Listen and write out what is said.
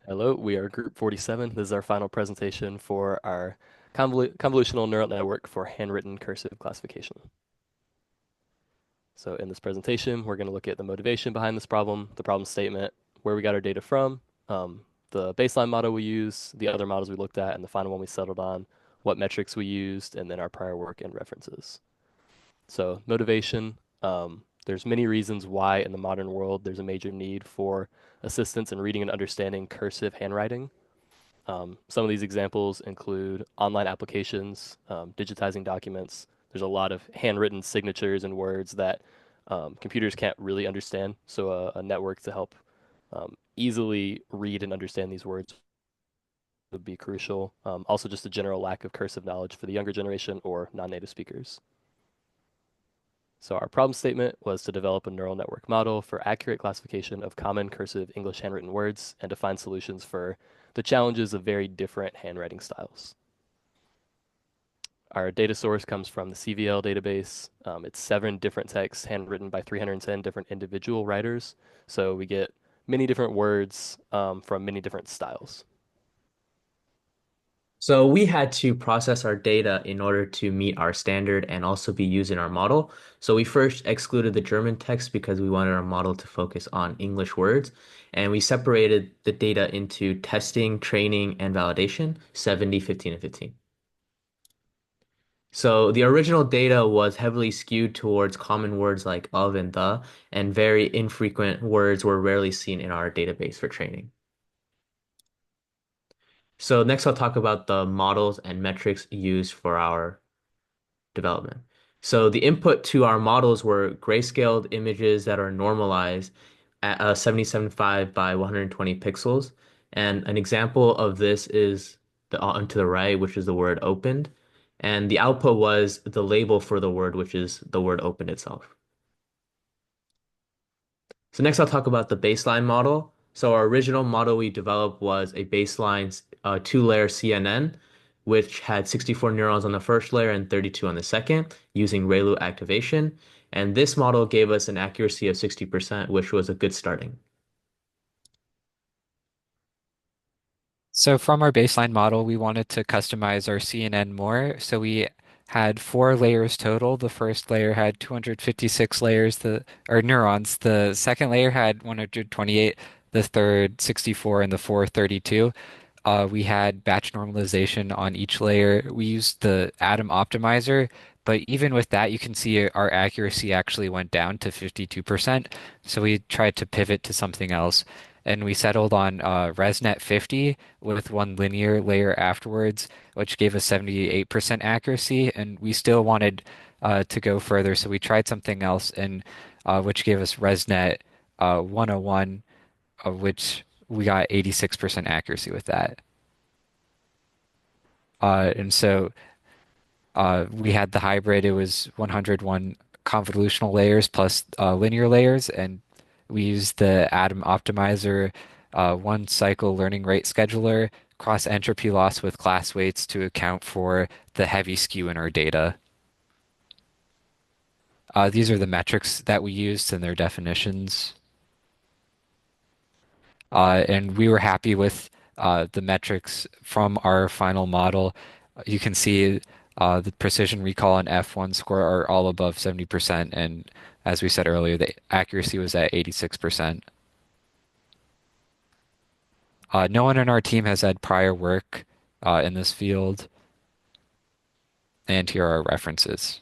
Hello, we are Group 47. This is our final presentation for our convolutional neural network for handwritten cursive classification. So in this presentation, we're going to look at the motivation behind this problem, the problem statement, where we got our data from, the baseline model we use, the other models we looked at, and the final one we settled on, what metrics we used, and then our prior work and references. So motivation, there's many reasons why in the modern world there's a major need for assistance in reading and understanding cursive handwriting. Some of these examples include online applications, digitizing documents. There's a lot of handwritten signatures and words that computers can't really understand. So a network to help easily read and understand these words would be crucial. Also, just a general lack of cursive knowledge for the younger generation or non-native speakers. So our problem statement was to develop a neural network model for accurate classification of common cursive English handwritten words and to find solutions for the challenges of very different handwriting styles. Our data source comes from the CVL database. It's 7 different texts handwritten by 310 different individual writers. So we get many different words from many different styles. So we had to process our data in order to meet our standard and also be used in our model. So we first excluded the German text because we wanted our model to focus on English words. And we separated the data into testing, training, and validation, 70, 15, and 15. So the original data was heavily skewed towards common words like of and the, and very infrequent words were rarely seen in our database for training. So next I'll talk about the models and metrics used for our development. So the input to our models were grayscaled images that are normalized at 77.5 by 120 pixels. And an example of this is the on to the right, which is the word opened. And the output was the label for the word, which is the word opened itself. So next I'll talk about the baseline model. So our original model we developed was a baseline two-layer CNN, which had 64 neurons on the first layer and 32 on the second, using ReLU activation. And this model gave us an accuracy of 60%, which was a good starting. So from our baseline model, we wanted to customize our CNN more. So we had 4 layers total. The first layer had 256 layers, or neurons. The second layer had 128, the third 64, and the fourth 32. We had batch normalization on each layer. We used the atom optimizer, but even with that, you can see our accuracy actually went down to 52%. So we tried to pivot to something else. And we settled on ResNet 50 with one linear layer afterwards, which gave us 78% accuracy. And we still wanted to go further, so we tried something else, and which gave us ResNet 101, of which we got 86% accuracy with that. And so we had the hybrid. It was 101 convolutional layers plus linear layers, and we used the Atom Optimizer, one cycle learning rate scheduler, cross entropy loss with class weights to account for the heavy skew in our data. These are the metrics that we used and their definitions. And we were happy with the metrics from our final model. You can see the precision recall and F1 score are all above 70%. And as we said earlier, the accuracy was at 86%. No one in our team has had prior work in this field. And here are our references.